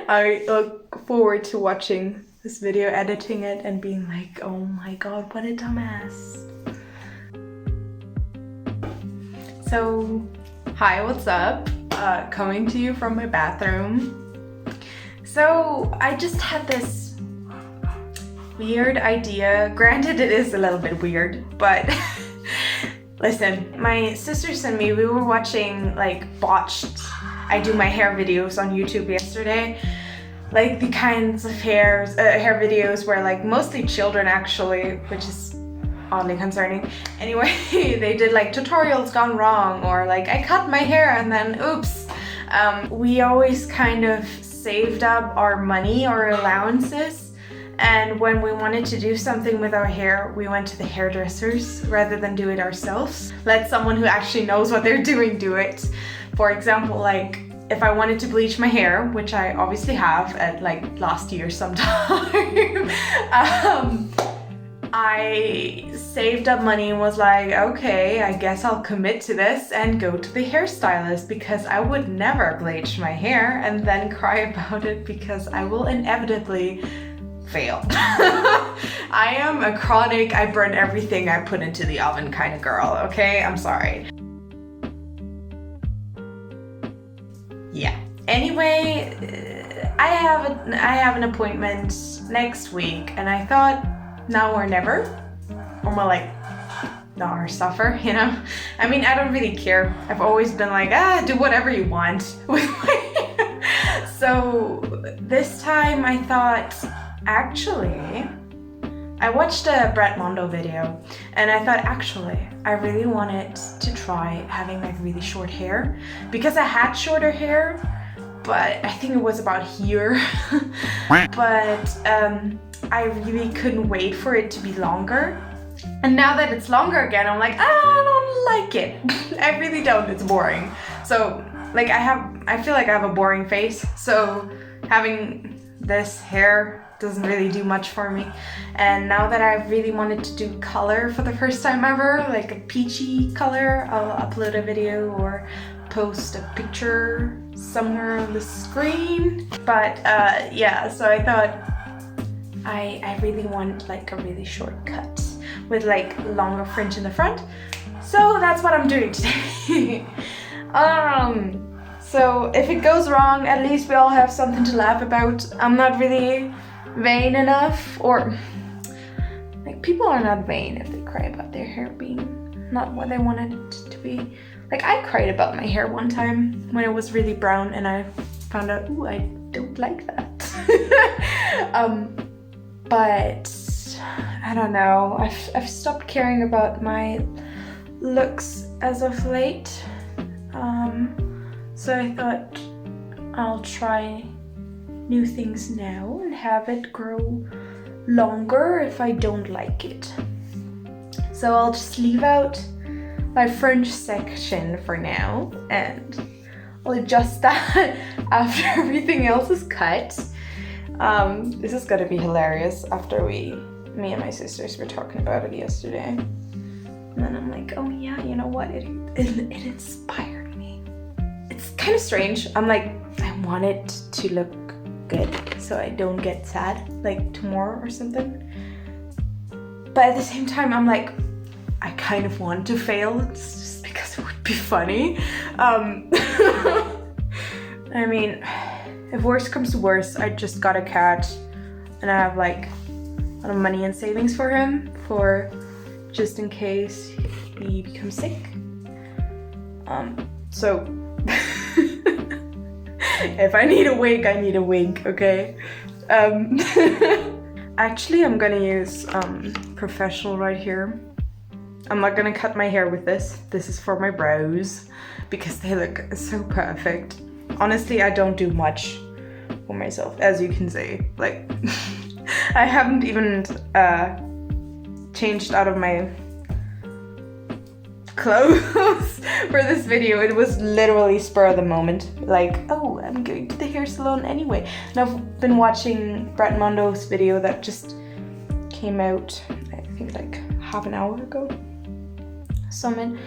I look forward to watching this video, editing it, and being like, oh my god, what a dumbass. So, hi, what's up? Coming to you from my bathroom. So, I just had this weird idea. Granted, it is a little bit weird, but listen, my sisters and me, we were watching like botched I do my hair videos on YouTube yesterday. Like the kinds of hair videos where like mostly children actually, which is oddly concerning. Anyway, they did like tutorials gone wrong, or like I cut my hair and then oops. We always kind of saved up our money, our allowances, and when we wanted to do something with our hair, we went to the hairdressers rather than do it ourselves. Let someone who actually knows what they're doing do it. For example, like if I wanted to bleach my hair, which I obviously have at like last year sometime, I saved up money and was like, okay, I guess I'll commit to this and go to the hairstylist, because I would never bleach my hair and then cry about it because I will inevitably fail. I am a chronic, I burn everything I put into the oven kind of girl, okay? I'm sorry. Yeah. Anyway, I have an appointment next week, and I thought now or never, or more like now or suffer, you know? I mean, I don't really care. I've always been like, do whatever you want with my hair. So this time I thought, actually, I watched a Brett Mondo video, and I thought, actually, I really wanted to try having like really short hair, because I had shorter hair, but I think it was about here. But I really couldn't wait for it to be longer. And now that it's longer again, I'm like, I don't like it. I really don't, it's boring. So like I feel like I have a boring face, so having this hair doesn't really do much for me. And now that I really wanted to do color for the first time ever, like a peachy color, I'll upload a video or post a picture somewhere on the screen. But yeah, so I thought I really want like a really short cut with like longer fringe in the front. So that's what I'm doing today. So if it goes wrong, at least we all have something to laugh about. I'm not really vain enough, or like people are not vain if they cry about their hair being not what they wanted it to be. Like I cried about my hair one time when it was really brown, and I found out, ooh, I don't like that. But I don't know, I've stopped caring about my looks as of late. So I thought I'll try new things now and have it grow longer if I don't like it. So I'll just leave out my fringe section for now, and I'll adjust that after everything else is cut. This is gonna be hilarious after me and my sisters were talking about it yesterday. And then I'm like, oh yeah, you know what? It inspired me. It's kind of strange. I'm like, I want it to look good so I don't get sad like tomorrow or something. But at the same time, I'm like, I kind of want to fail just because it would be funny. I mean, if worst comes to worst, I just got a cat and I have like a lot of money and savings for him, for just in case he becomes sick. So if I need a wig, I need a wig, okay? Actually, I'm gonna use Professional right here. I'm not gonna cut my hair with this. This is for my brows because they look so perfect. Honestly, I don't do much for myself, as you can see. Like, I haven't even changed out of my clothes for this video. It was literally spur of the moment. Like, oh, I'm going to the hair salon anyway. And I've been watching Brett Mondo's video that just came out, I think like half an hour ago. Something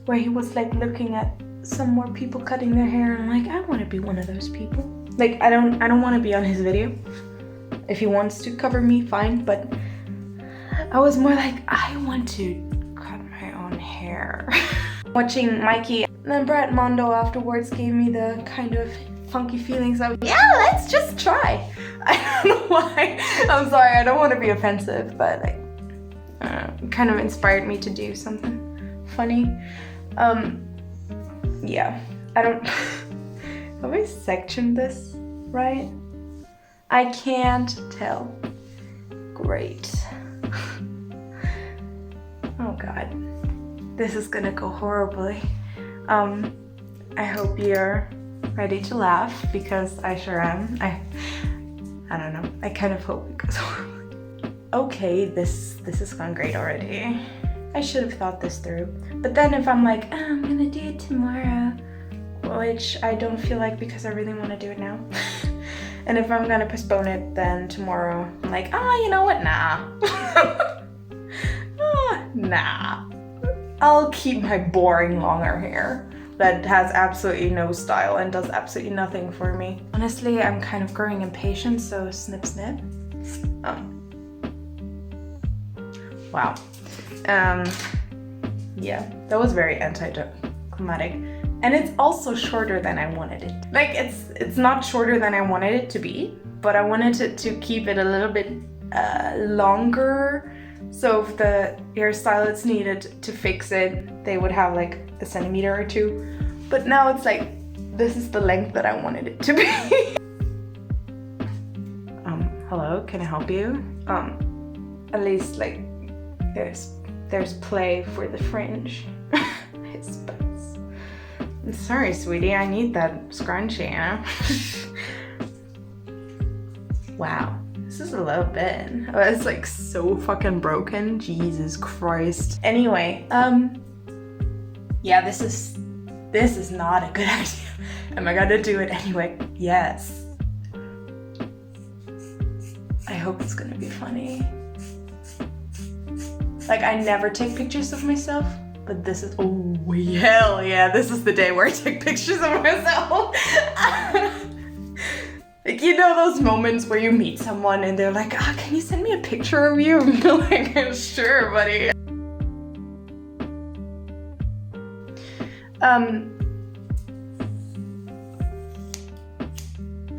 where he was like looking at some more people cutting their hair, and I'm like, I want to be one of those people. Like, I don't want to be on his video. If he wants to cover me, fine, but I was more like, I want to cut my own hair. Watching Mikey and then Brett Mondo afterwards gave me the kind of funky feelings of, yeah, let's just try. I don't know why. I'm sorry, I don't want to be offensive, but like, kind of inspired me to do something funny. Yeah, I don't, have I sectioned this right? I can't tell. Great. Oh God, this is gonna go horribly. I hope you're ready to laugh because I sure am. I don't know. I kind of hope it goes horribly. Okay, this has gone great already. I should have thought this through. But then if I'm like, oh, I'm gonna do it tomorrow, which I don't feel like because I really want to do it now. And if I'm gonna postpone it, then tomorrow I'm like, oh, you know what? Nah. Nah. I'll keep my boring longer hair that has absolutely no style and does absolutely nothing for me. Honestly, I'm kind of growing impatient, so snip snip. Wow. Yeah, that was very anticlimactic. And it's also shorter than I wanted it. Like, it's not shorter than I wanted it to be, but I wanted to keep it a little bit longer. So if the hairstylists needed to fix it, they would have like a centimeter or two. But now it's like, this is the length that I wanted it to be. Hello, can I help you? At least like, there's play for the fringe. I suppose. I'm sorry, sweetie, I need that scrunchie, you know? Wow. This is a little bit. Oh, it's like so fucking broken. Jesus Christ. Anyway, yeah, this is not a good idea. Am I gonna do it anyway? Yes. I hope it's gonna be funny. Like, I never take pictures of myself, but this is, oh hell yeah, this is the day where I take pictures of myself. Like, you know those moments where you meet someone and they're like, ah, can you send me a picture of you? And you're like, sure, buddy.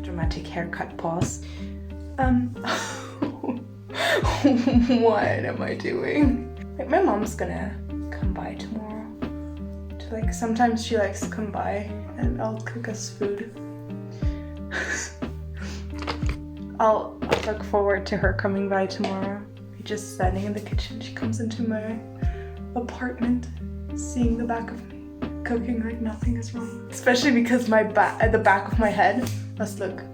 Dramatic haircut pause. What am I doing? Like, my mom's gonna come by tomorrow. Like, sometimes she likes to come by and I'll cook us food. I'll look forward to her coming by tomorrow. We're just standing in the kitchen. She comes into my apartment, seeing the back of me, cooking like nothing is wrong. Especially because the back of my head must look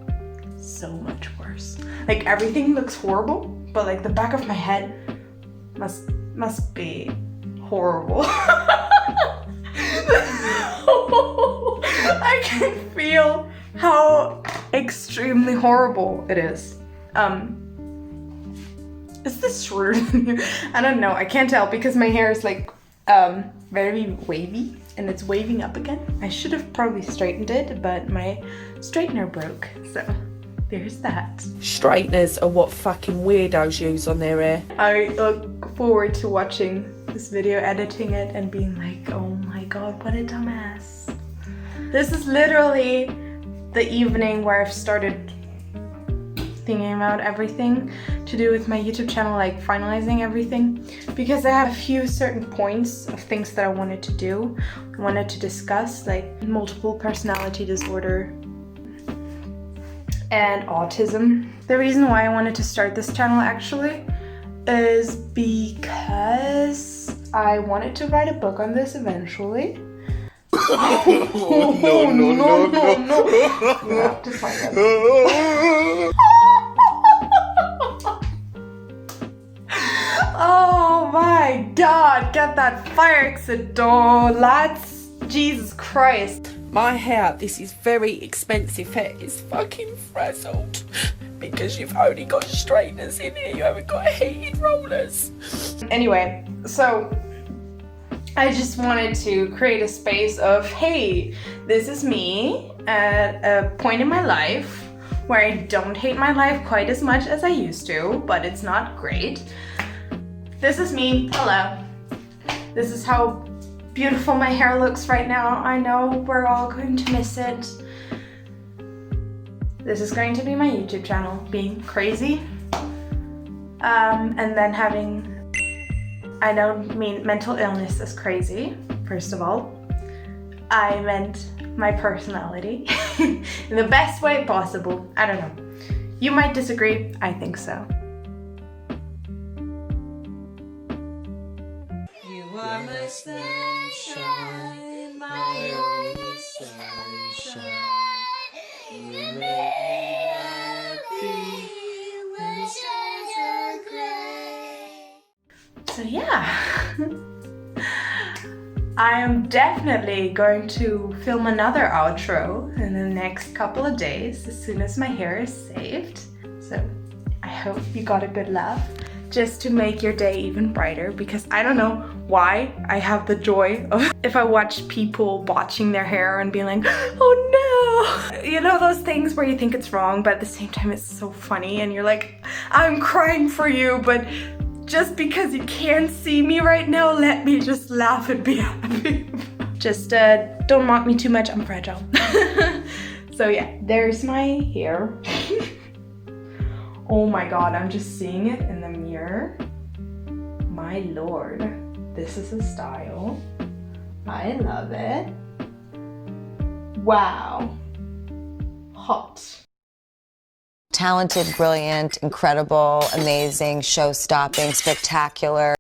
so much worse. Like, everything looks horrible, but like the back of my head must be horrible. I can feel how extremely horrible it is. Is this shorter than you? I don't know, I can't tell because my hair is like very wavy and it's waving up again. I should have probably straightened it, but my straightener broke, so there's that. Straighteners are what fucking weirdos use on their hair. I look forward to watching this video, editing it, and being like, oh my god, what a dumbass. This is literally the evening where I've started thinking about everything to do with my YouTube channel, like finalizing everything, because I have a few certain points of things that I wanted to do, I wanted to discuss, like multiple personality disorder and autism. The reason why I wanted to start this channel actually is because I wanted to write a book on this eventually. No. You have to find out. Oh my god, get that fire exit door, lads. Jesus Christ. My hair, this is very expensive hair, is fucking frazzled. Because you've only got straighteners in here, you haven't got heated rollers. Anyway, so I just wanted to create a space of, hey, this is me at a point in my life where I don't hate my life quite as much as I used to, but it's not great. This is me, hello. This is how beautiful my hair looks right now. I know we're all going to miss it. This is going to be my YouTube channel, being crazy. And then having, I don't mean mental illness is crazy, first of all. I meant my personality in the best way possible. I don't know. You might disagree, I think so. You are my sunshine, my only sunshine. You make me happy when skies are gray. So yeah, I am definitely going to film another outro in the next couple of days as soon as my hair is saved. So I hope you got a good laugh, just to make your day even brighter, because I don't know why I have the joy of if I watch people watching their hair and being like, oh no, you know those things where you think it's wrong but at the same time it's so funny and you're like, I'm crying for you, but just because you can't see me right now, let me just laugh and be happy. Just don't mock me too much, I'm fragile. So yeah, there's my hair. Oh my god, I'm just seeing it in the mirror. My lord, this is a style. I love it. Wow. Hot. Talented, brilliant, incredible, amazing, show-stopping, spectacular.